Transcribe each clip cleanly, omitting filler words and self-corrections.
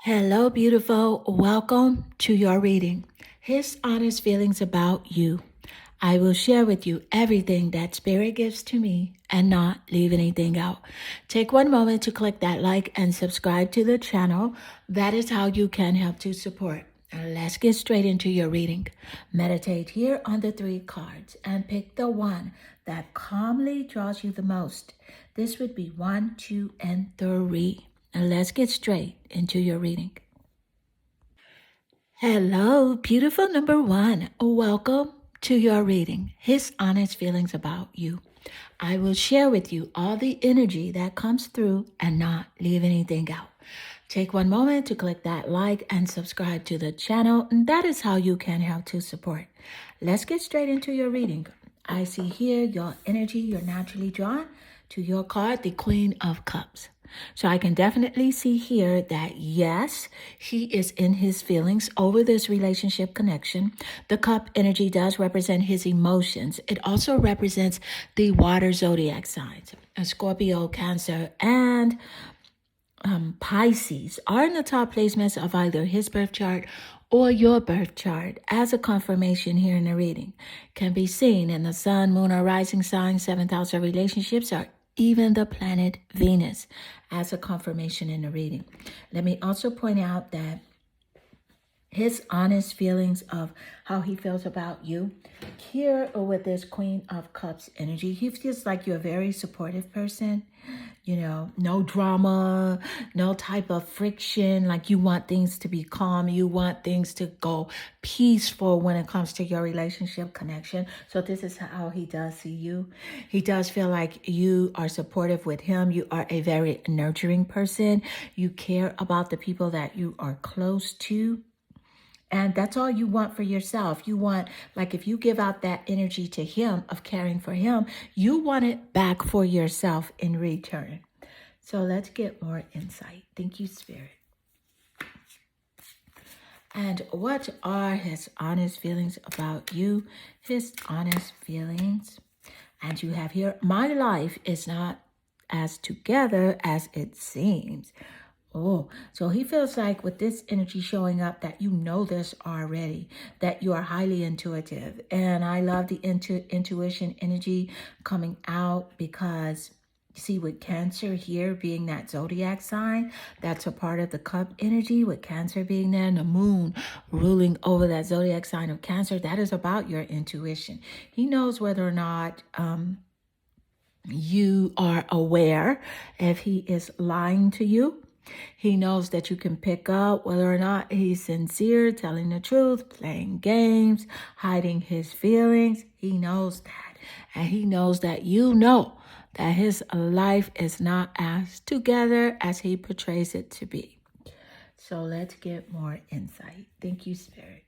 Hello, beautiful. Welcome to your reading. His honest feelings about you. I will share with you everything that Spirit gives to me and not leave anything out. Take one moment to click that like and subscribe to the channel. That is how you can help to support. Now let's get straight into your reading. Meditate here on the three cards and pick the one that calmly draws you the most. This would be 1, 2, and 3. Now let's get straight into your reading. Hello, beautiful number 1. Welcome to your reading. His honest feelings about you. I will share with you all the energy that comes through and not leave anything out. Take one moment to click that like and subscribe to the channel, and that is how you can help to support. Let's get straight into your reading. I see here your energy, you're naturally drawn to your card, the Queen of Cups. So I can definitely see here that yes, he is in his feelings over this relationship connection. The cup energy does represent his emotions. It also represents the water zodiac signs. Scorpio, Cancer, and Pisces are in the top placements of either his birth chart or your birth chart as a confirmation here in the reading. Can be seen in the sun, moon, or rising sign, 7th house of relationships, or even the planet Venus as a confirmation in the reading. Let me also point out that his honest feelings of how he feels about you here with this Queen of Cups energy, he feels like you're a very supportive person. You know, no drama, no type of friction. Like you want things to be calm. You want things to go peaceful when it comes to your relationship connection. So this is how he does see you. He does feel like you are supportive with him. You are a very nurturing person. You care about the people that you are close to. And that's all you want for yourself. You want, like, if you give out that energy to him of caring for him, you want it back for yourself in return. So let's get more insight. Thank you, Spirit. And what are his honest feelings about you? His honest feelings. And you have here, my life is not as together as it seems. Oh, so he feels like with this energy showing up that you know this already, that you are highly intuitive. And I love the intuition energy coming out because you see with Cancer here being that zodiac sign, that's a part of the cup energy with Cancer being there and the moon ruling over that zodiac sign of Cancer. That is about your intuition. He knows whether or not you are aware if he is lying to you. He knows that you can pick up whether or not he's sincere, telling the truth, playing games, hiding his feelings. He knows that. And he knows that you know that his life is not as together as he portrays it to be. So let's get more insight. Thank you, Spirit.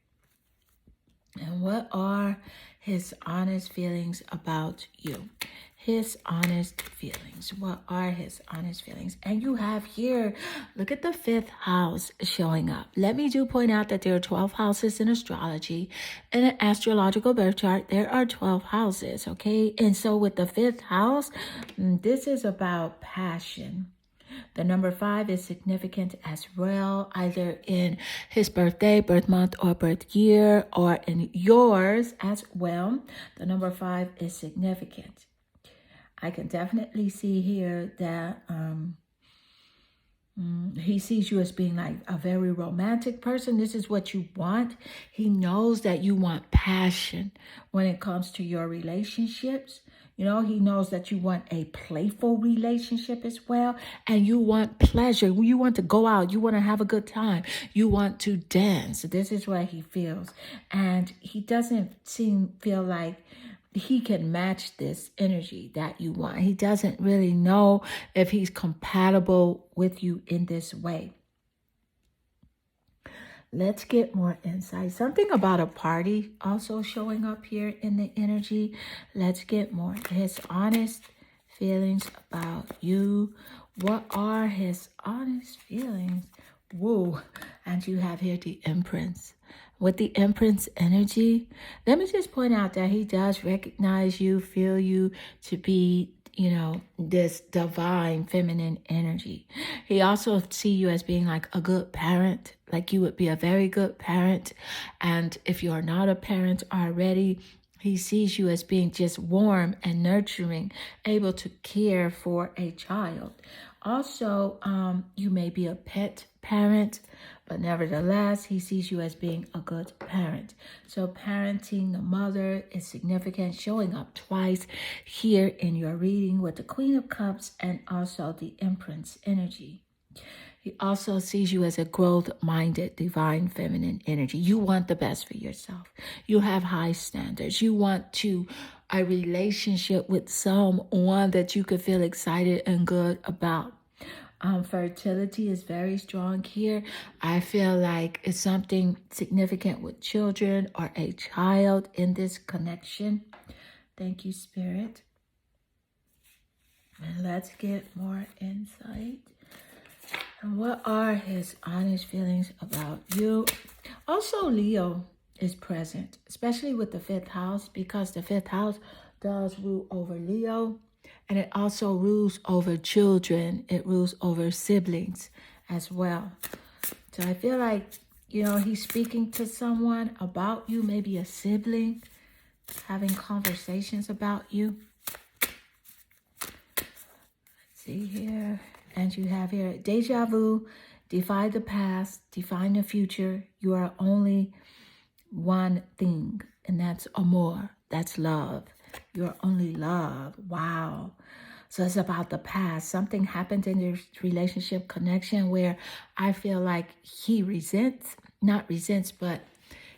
And what are his honest feelings about you? His honest feelings. What are his honest feelings? And you have here, look at the 5th house showing up. Let me point out that there are 12 houses in astrology. In an astrological birth chart, there are 12 houses, okay? And so with the 5th house, this is about passion. The number 5 is significant as well, either in his birthday, birth month, or birth year, or in yours as well. The number 5 is significant. I can definitely see here that he sees you as being like a very romantic person. This is what you want. He knows that you want passion when it comes to your relationships. You know, he knows that you want a playful relationship as well. And you want pleasure. You want to go out. You want to have a good time. You want to dance. This is what he feels. And he doesn't feel like he can match this energy that you want. He doesn't really know if he's compatible with you in this way. Let's get more insight. Something about a party also showing up here in the energy. Let's get more. His honest feelings about you. What are his honest feelings? Woo. And you have here the Empress. With the Empress energy, let me just point out that he does recognize you, feel you to be this divine feminine energy. He also see you as being like a good parent, like you would be a very good parent. And if you are not a parent already, he sees you as being just warm and nurturing, able to care for a child. Also, you may be a pet parent, but nevertheless, he sees you as being a good parent. So parenting the mother is significant, showing up twice here in your reading with the Queen of Cups and also the Empress energy. He also sees you as a growth-minded, divine feminine energy. You want the best for yourself. You have high standards. You want a relationship with someone that you could feel excited and good about. Fertility is very strong here. I feel like it's something significant with children or a child in this connection. Thank you, Spirit. And let's get more insight. And what are his honest feelings about you? Also, Leo is present, especially with the 5th house, because the 5th house does rule over Leo. And it also rules over children. It rules over siblings as well. So I feel like, he's speaking to someone about you, maybe a sibling, having conversations about you. Let's see here. And you have here, deja vu, defy the past, define the future. You are only one thing, and that's amor. That's love. You're only love. Wow. So it's about the past. Something happened in your relationship connection where I feel like he not resents, but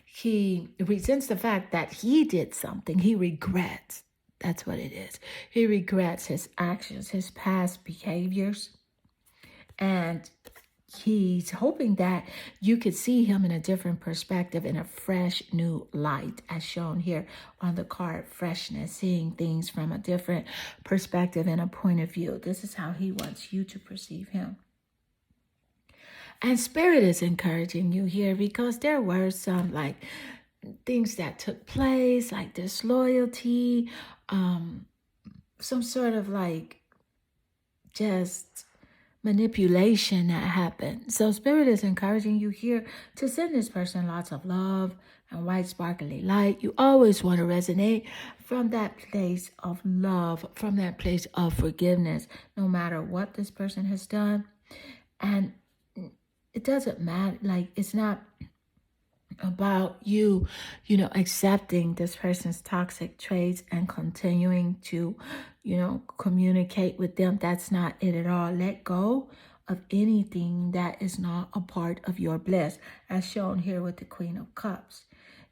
he resents the fact that he did something. He regrets. That's what it is. He regrets his actions, his past behaviors. And he's hoping that you could see him in a different perspective, in a fresh new light, as shown here on the card, freshness, seeing things from a different perspective and a point of view. This is how he wants you to perceive him. And Spirit is encouraging you here because there were some things that took place, like disloyalty, some sort of just manipulation that happened. So Spirit is encouraging you here to send this person lots of love and white sparkly light. You always want to resonate from that place of love, from that place of forgiveness, no matter what this person has done. And it doesn't matter, it's not about you, accepting this person's toxic traits and continuing to, communicate with them. That's not it at all. Let go of anything that is not a part of your bliss, as shown here with the Queen of Cups.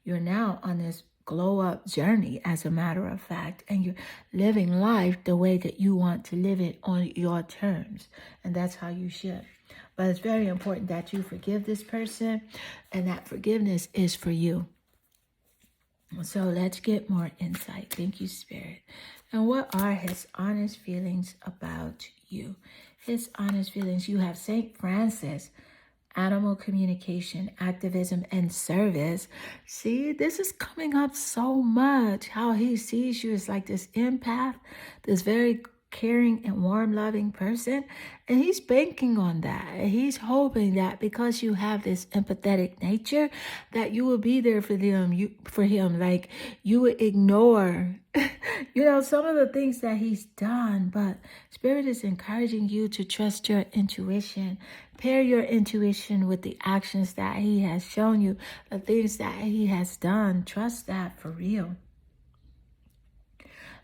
You're now on this glow up journey, as a matter of fact, and you're living life the way that you want to live it on your terms. And that's how you should. But it's very important that you forgive this person, and that forgiveness is for you. So let's get more insight. Thank you, Spirit. And what are his honest feelings about you? His honest feelings. You have St. Francis, animal communication, activism, and service. See, this is coming up so much. How he sees you as like this empath, this very caring and warm, loving person. And he's banking on that. He's hoping that because you have this empathetic nature, that you will be there for him. Like you would ignore, some of the things that he's done. But Spirit is encouraging you to trust your intuition. Pair your intuition with the actions that he has shown you, the things that he has done. Trust that for real.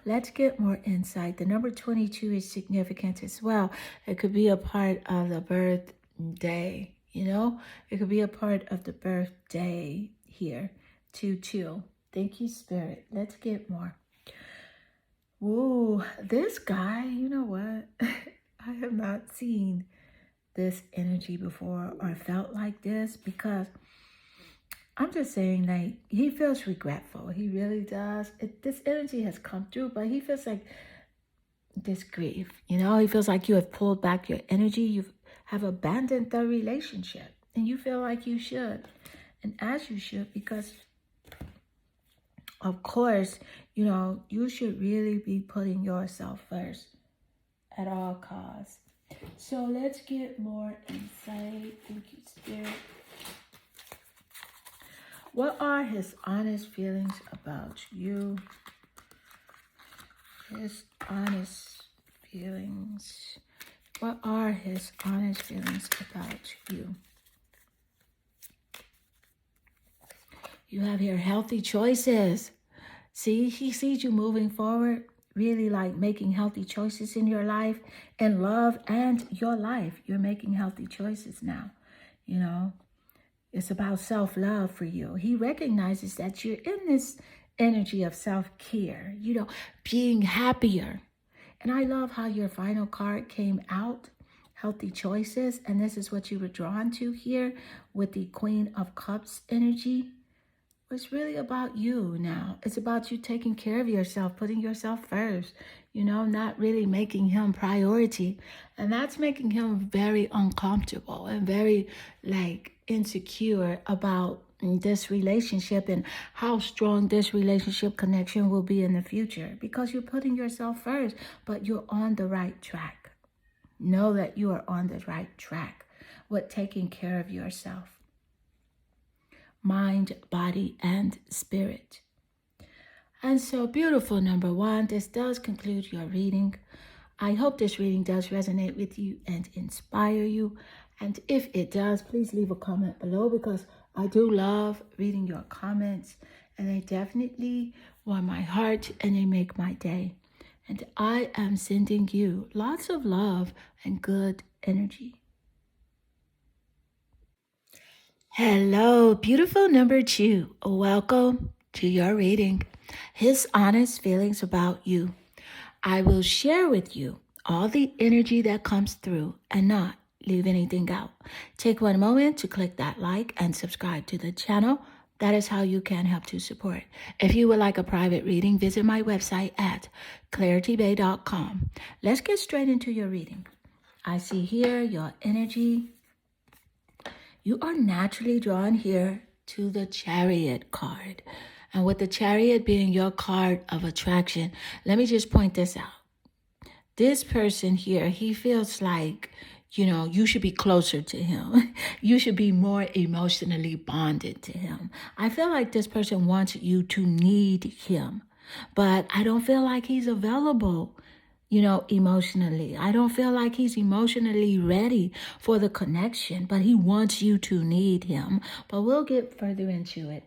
Let's get more insight. The number 22 is significant as well. It could be a part of the birthday, It could be a part of the birthday here. 2-2. Thank you, Spirit. Let's get more. Ooh, this guy, you know what? I have not seen this energy before or felt like this, because I'm just saying, he feels regretful. He really does. This energy has come through, but he feels like this grief. He feels like you have pulled back your energy. You have abandoned the relationship, and you feel like you should. And as you should, because Of course, you should really be putting yourself first at all costs. So let's get more insight. Thank you, Spirit. What are his honest feelings about you? His honest feelings. What are his honest feelings about you? You have here healthy choices. See, he sees you moving forward, really like making healthy choices in your life, in love and your life. You're making healthy choices now. It's about self-love for you. He recognizes that you're in this energy of self-care, being happier. And I love how your final card came out, healthy choices. And this is what you were drawn to here with the Queen of Cups energy. It's really about you now. It's about you taking care of yourself, putting yourself first, not really making him priority. And that's making him very uncomfortable and very insecure about this relationship and how strong this relationship connection will be in the future, because you're putting yourself first, but you're on the right track. Know that you are on the right track with taking care of yourself. Mind, body, and spirit. And so, beautiful number one, this does conclude your reading. I hope this reading does resonate with you and inspire you. And if it does, please leave a comment below, because I do love reading your comments, and they definitely warm my heart and they make my day. And I am sending you lots of love and good energy. Hello, beautiful number two. Welcome to your reading. His honest feelings about you. I will share with you all the energy that comes through and not leave anything out. Take one moment to click that like and subscribe to the channel. That is how you can help to support. If you would like a private reading, visit my website at claritybay.com. Let's get straight into your reading. I see here your energy. You are naturally drawn here to the Chariot card. And with the Chariot being your card of attraction, let me just point this out. This person here, he feels like, you should be closer to him. You should be more emotionally bonded to him. I feel like this person wants you to need him, but I don't feel like he's available emotionally. I don't feel like he's emotionally ready for the connection, but he wants you to need him. But we'll get further into it.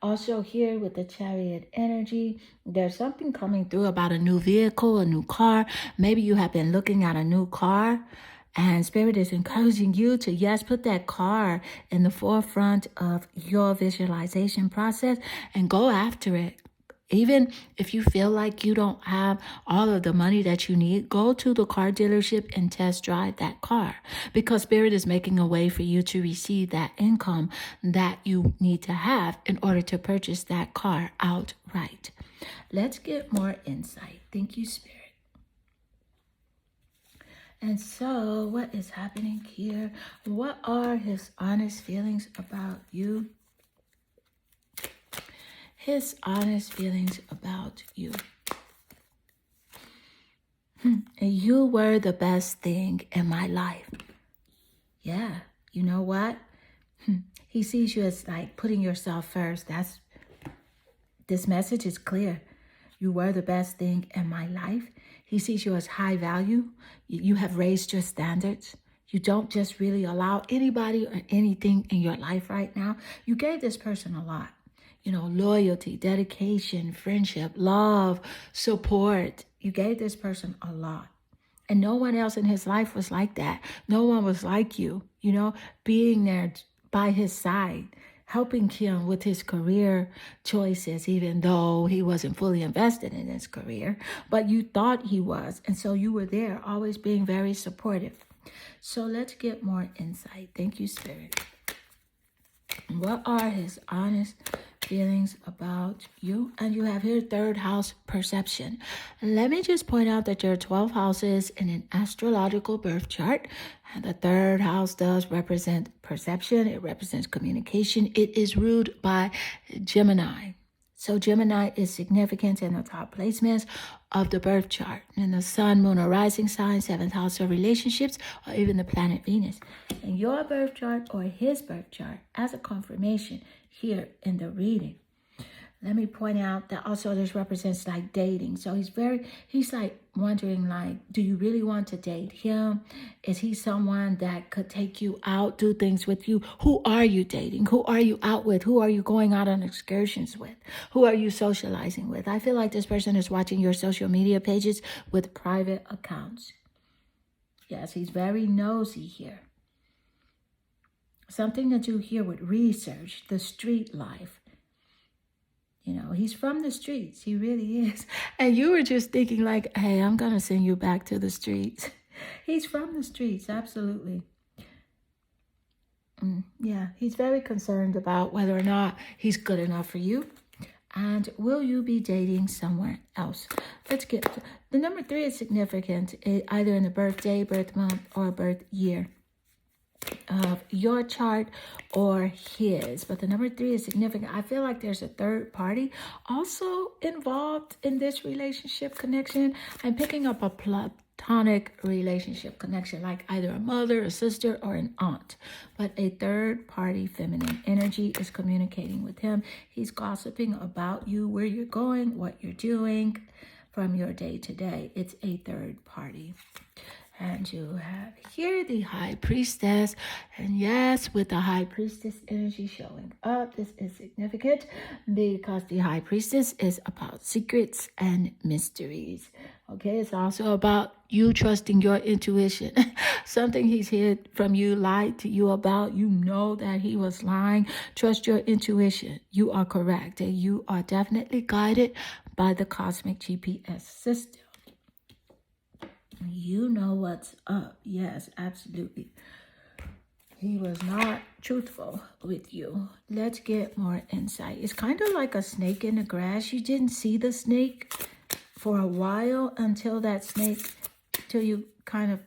Also here with the Chariot energy, there's something coming through about a new vehicle, a new car. Maybe you have been looking at a new car, and Spirit is encouraging you to, yes, put that car in the forefront of your visualization process and go after it. Even if you feel like you don't have all of the money that you need, go to the car dealership and test drive that car, because Spirit is making a way for you to receive that income that you need to have in order to purchase that car outright. Let's get more insight. Thank you, Spirit. And so, what is happening here? What are his honest feelings about you? His honest feelings about you. You were the best thing in my life. Yeah, you know what? He sees you as like putting yourself first. This message is clear. You were the best thing in my life. He sees you as high value. You have raised your standards. You don't just really allow anybody or anything in your life right now. You gave this person a lot. Loyalty, dedication, friendship, love, support. You gave this person a lot. And no one else in his life was like that. No one was like you, being there by his side, helping him with his career choices, even though he wasn't fully invested in his career, but you thought he was. And so you were there, always being very supportive. So let's get more insight. Thank you, Spirit. What are his honest feelings about you? And you have here third house perception. Let me just point out that there are 12 houses in an astrological birth chart. And the third house does represent perception. It represents communication. It is ruled by Gemini. So Gemini is significant in the top placements of the birth chart. In the sun, moon, or rising sign, 7th house of relationships, or even the planet Venus. In your birth chart or his birth chart as a confirmation here in the reading. Let me point out that also this represents like dating. So he's like wondering like, do you really want to date him? Is he someone that could take you out, do things with you? Who are you dating? Who are you out with? Who are you going out on excursions with? Who are you socializing with? I feel like this person is watching your social media pages with private accounts. Yes, he's very nosy here. Something to do here with research, the street life. You know, he's from the streets. He really is. And you were just thinking like, hey, I'm going to send you back to the streets. He's from the streets. Absolutely. Yeah, he's very concerned about whether or not he's good enough for you. And will you be dating somewhere else? Let's get to the number 3 is significant, either in the birthday, birth month, or birth year of your chart or his. But the number 3 is significant. I feel like there's a third party also involved in this relationship connection. I'm picking up a platonic relationship connection, like either a mother, a sister, or an aunt. But a third party feminine energy is communicating with him. He's gossiping about you, where you're going, what you're doing from your day to day. It's a third party. And you have here the High Priestess. And yes, with the High Priestess energy showing up, this is significant because the High Priestess is about secrets and mysteries. Okay, it's also about you trusting your intuition. Something he's hid from you, lied to you about. You know that he was lying. Trust your intuition. You are correct. And you are definitely guided by the cosmic GPS system. You know what's up. Yes, absolutely. He was not truthful with you. Let's get more insight. It's kind of like a snake in the grass. You didn't see the snake for a while until you kind of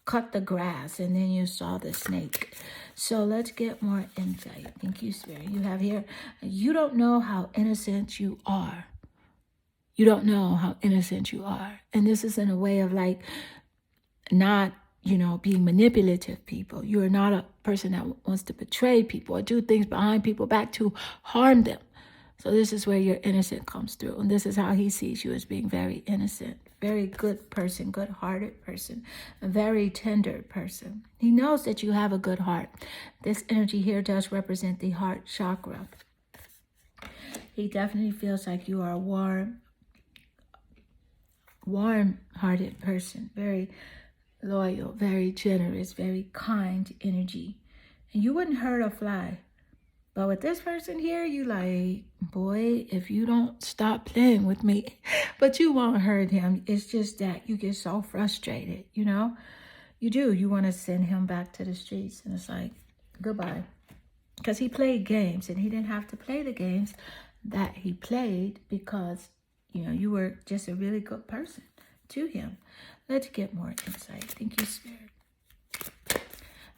cut the grass, and then you saw the snake. So let's get more insight. Thank you, Spirit. You have here, you don't know how innocent you are. You don't know how innocent you are. And this is in a way of like not, being manipulative people. You are not a person that wants to betray people or do things behind people's back to harm them. So this is where your innocence comes through. And this is how he sees you, as being very innocent, very good person, good-hearted person, a very tender person. He knows that you have a good heart. This energy here does represent the heart chakra. He definitely feels like you are a warm-hearted person, very loyal, very generous, very kind energy. And you wouldn't hurt a fly. But with this person here, you like, boy, if you don't stop playing with me, but you won't hurt him. It's just that you get so frustrated, You do. You want to send him back to the streets. And it's like, goodbye. Because he played games, and he didn't have to play the games that he played because, you were just a really good person to him. Let's get more insight. Thank you, Spirit.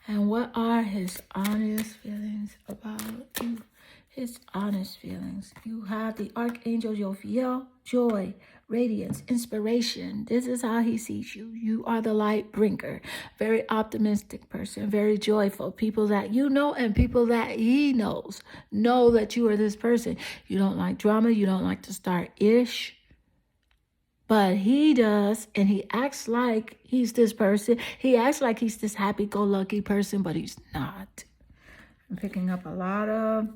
And what are his honest feelings about you? His honest feelings. You have the Archangel Jophiel, joy, radiance, inspiration. This is how he sees you. You are the light bringer. Very optimistic person, very joyful. People that you know and people that he knows know that you are this person. You don't like drama. You don't like to start ish. But he does, and he acts like he's this person. He acts like he's this happy-go-lucky person, but he's not. I'm picking up a lot of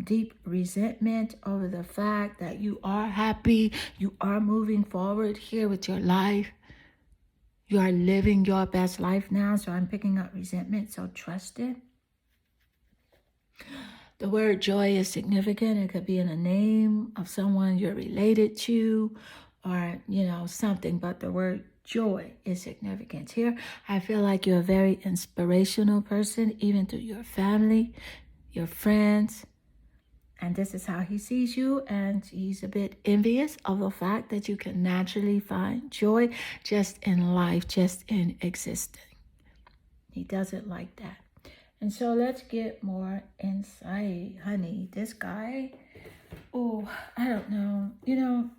deep resentment over the fact that you are happy, you are moving forward here with your life. You are living your best life now, so I'm picking up resentment, so trust it. The word joy is significant. It could be in a name of someone you're related to or, something. But the word joy is significant here. I feel like you're a very inspirational person, even to your family, your friends. And this is how he sees you. And he's a bit envious of the fact that you can naturally find joy just in life, just in existing. He doesn't like that. And so let's get more insight, honey. This guy, oh, I don't know.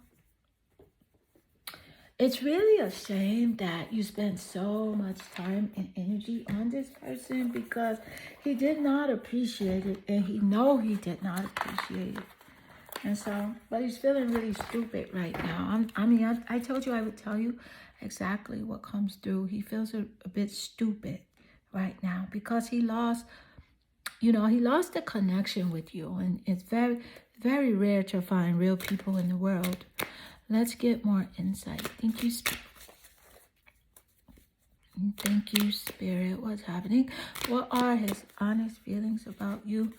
It's really a shame that you spend so much time and energy on this person because he did not appreciate it, and he did not appreciate it. And so, but he's feeling really stupid right now. I told you I would tell you exactly what comes through. He feels a bit stupid right now because he lost the connection with you. And it's very, very rare to find real people in the world. Let's get more insight. Thank you, Spirit. What's happening? What are his honest feelings about you?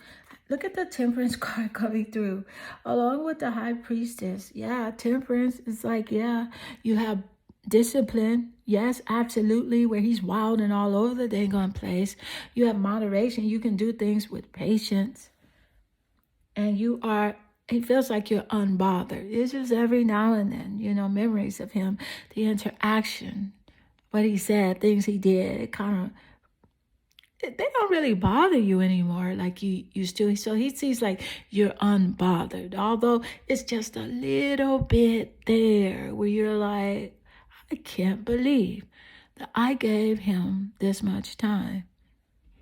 Look at the Temperance card coming through, along with the High Priestess. Yeah, Temperance is like, yeah, you have discipline. Yes, absolutely, where he's wild and all over the dang place. You have moderation. You can do things with patience. And it feels like you're unbothered. It's just every now and then, memories of him, the interaction, what he said, things he did. It kind of, they don't really bother you anymore like you used to. So he sees like you're unbothered, although it's just a little bit there where you're like, I can't believe that I gave him this much time.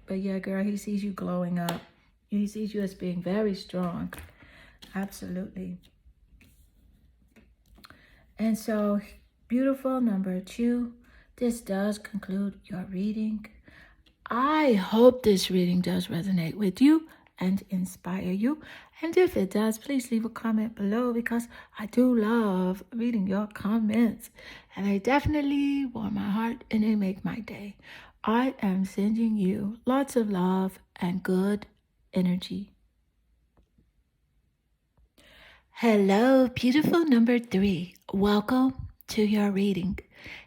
But yeah, girl, he sees you glowing up. He sees you as being very strong. Absolutely. And so, beautiful number 2. This does conclude your reading. I hope this reading does resonate with you and inspire you. And if it does, please leave a comment below because I do love reading your comments. And they definitely warm my heart and they make my day. I am sending you lots of love and good energy. Hello, beautiful number 3. Welcome to your reading.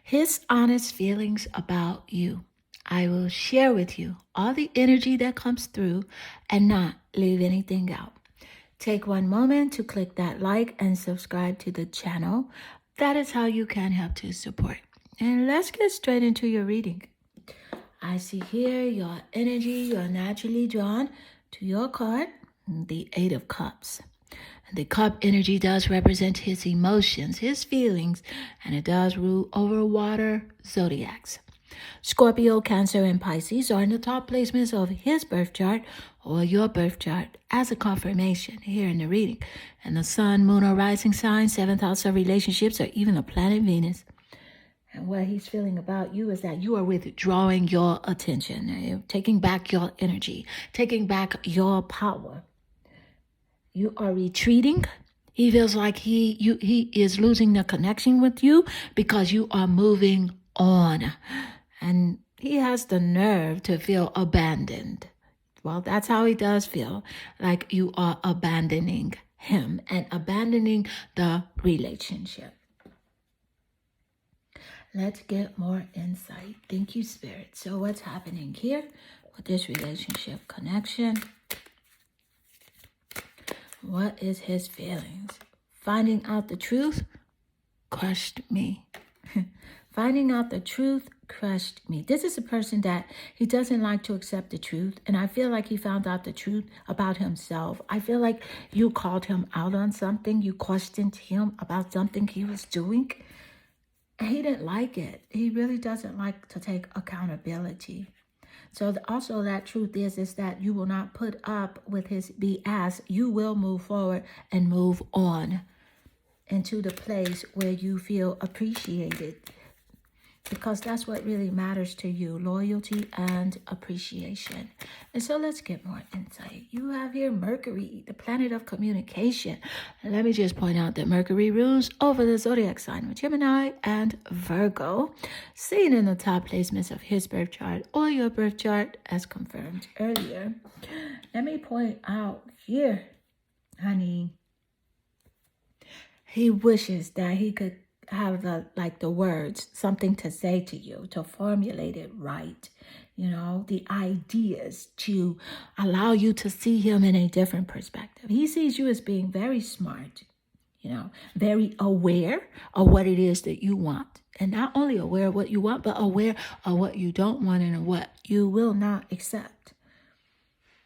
His honest feelings about you. I will share with you all the energy that comes through and not leave anything out. Take one moment to click that like and subscribe to the channel. That is how you can help to support. And let's get straight into your reading. I see here your energy, you're naturally drawn to your card, the 8 of Cups. The cup energy does represent his emotions, his feelings, and it does rule over water zodiacs. Scorpio, Cancer, and Pisces are in the top placements of his birth chart or your birth chart as a confirmation here in the reading. And the sun, moon, or rising sign, 7th house of relationships, or even the planet Venus. And what he's feeling about you is that you are withdrawing your attention, taking back your energy, taking back your power. You are retreating. He feels like he is losing the connection with you because you are moving on. And he has the nerve to feel abandoned. Well, that's how he does feel, like you are abandoning him and abandoning the relationship. Let's get more insight. Thank you, Spirit. So what's happening here with this relationship connection? What is his feelings? Finding out the truth crushed me. Finding out the truth crushed me. This is a person that he doesn't like to accept the truth. And I feel like he found out the truth about himself. I feel like you called him out on something. You questioned him about something he was doing. And he didn't like it. He really doesn't like to take accountability. So also that truth is that you will not put up with his BS. You will move forward and move on into the place where you feel appreciated. Because that's what really matters to you, loyalty and appreciation. And so let's get more insight. You have here Mercury, the planet of communication. And let me just point out that Mercury rules over the zodiac sign of Gemini and Virgo, seen in the top placements of his birth chart or your birth chart as confirmed earlier. Let me point out here, honey, he wishes that he could have the words, something to say to you, to formulate it right, the ideas to allow you to see him in a different perspective. He sees you as being very smart, very aware of what it is that you want. And not only aware of what you want, but aware of what you don't want and what you will not accept.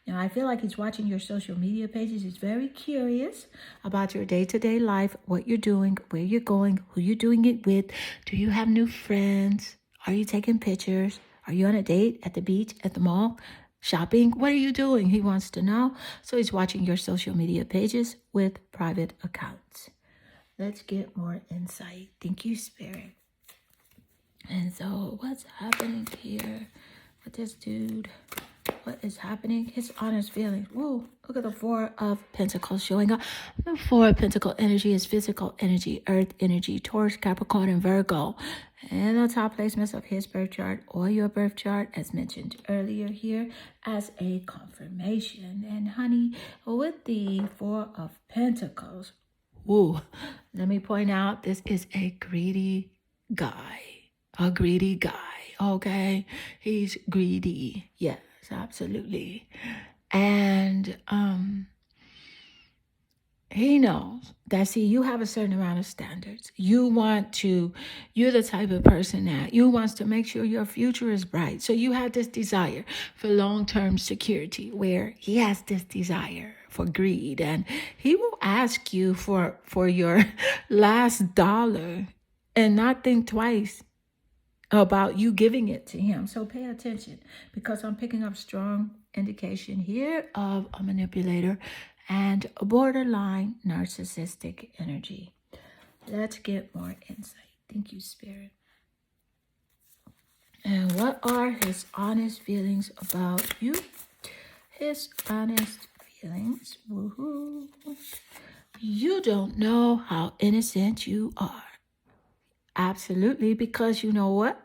Now, I feel like he's watching your social media pages. He's very curious about your day-to-day life, what you're doing, where you're going, who you're doing it with. Do you have new friends? Are you taking pictures? Are you on a date at the beach, at the mall, shopping? What are you doing? He wants to know. So he's watching your social media pages with private accounts. Let's get more insight. Thank you, Spirit. And so what's happening here with this dude? What is happening? His honest feelings. Whoa, look at the Four of Pentacles showing up. The Four of Pentacle energy is physical energy, earth energy, Taurus, Capricorn, and Virgo. And the top placements of his birth chart or your birth chart, as mentioned earlier here, as a confirmation. And honey, with the Four of Pentacles, whoa, let me point out, this is a greedy guy. A greedy guy, okay? He's greedy. Yes, absolutely. And he knows that, see, you have a certain amount of standards. You're the type of person that you wants to make sure your future is bright. So you have this desire for long-term security, where he has this desire for greed, and he will ask you for your last dollar and not think twice about you giving it to him. So pay attention, because I'm picking up strong indication here of a manipulator and a borderline narcissistic energy. Let's get more insight. Thank you, Spirit. And what are his honest feelings about you? His honest feelings. Woohoo. You don't know how innocent you are. Absolutely, because you know what?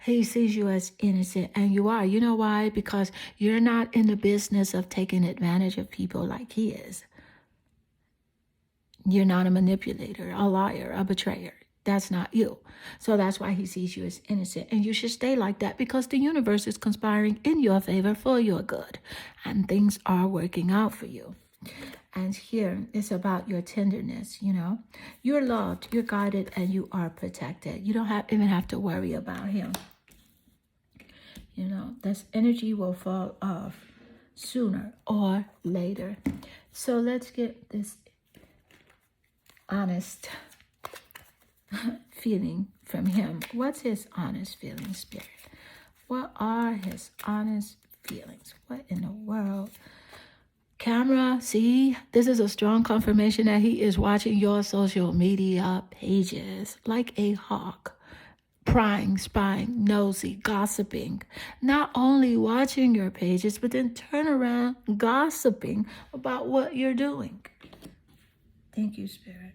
He sees you as innocent, and you are. You know why? Because you're not in the business of taking advantage of people like he is. You're not a manipulator, a liar, a betrayer. That's not you. So that's why he sees you as innocent. And you should stay like that, because the universe is conspiring in your favor for your good. And things are working out for you. And here it's about your tenderness, you know. You're loved, you're guided, and you are protected. You don't even have to worry about him. You know, this energy will fall off sooner or later. So let's get this honest feeling from him. What's his honest feeling, Spirit? What are his honest feelings? What in the world? Camera, see, this is a strong confirmation that he is watching your social media pages like a hawk. Prying, spying, nosy, gossiping. Not only watching your pages, but then turn around gossiping about what you're doing. Thank you, Spirit.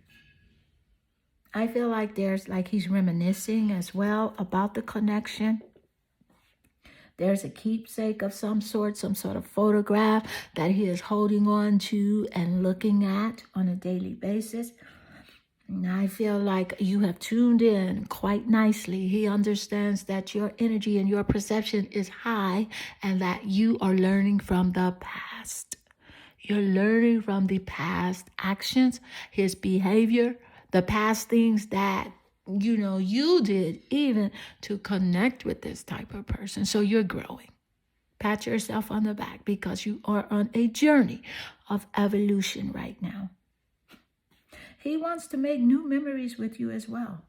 I feel like he's reminiscing as well about the connection. There's a keepsake of some sort of photograph that he is holding on to and looking at on a daily basis. And I feel like you have tuned in quite nicely. He understands that your energy and your perception is high, and that you are learning from the past. You're learning from the past actions, his behavior, the past things that you did even to connect with this type of person. So you're growing. Pat yourself on the back, because you are on a journey of evolution right now. He wants to make new memories with you as well.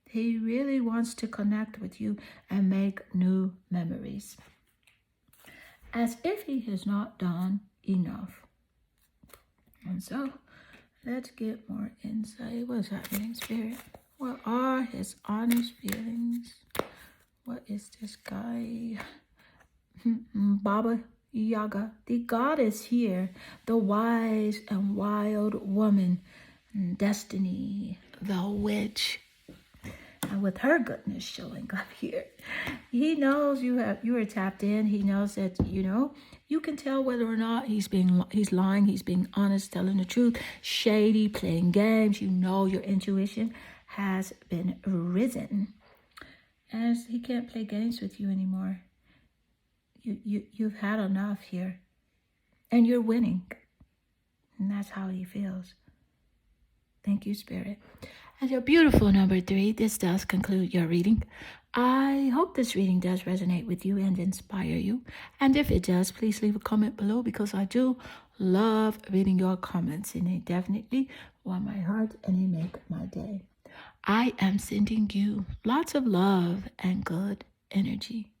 He really wants to connect with you and make new memories. As if he has not done enough. And so, let's get more insight. What's happening, Spirit? What are his honest feelings? What is this guy? Baba Yaga, the goddess here, the wise and wild woman, Destiny, the witch. And with her goodness showing up here, he knows you are tapped in. He knows that, you can tell whether or not he's lying, he's being honest, telling the truth, shady, playing games. Your intuition has been risen. As he can't play games with you anymore. You've had enough here. And you're winning. And that's how he feels. Thank you, Spirit. And your beautiful number 3, this does conclude your reading. I hope this reading does resonate with you and inspire you. And if it does, please leave a comment below because I do love reading your comments and they definitely warm my heart and they make my day. I am sending you lots of love and good energy.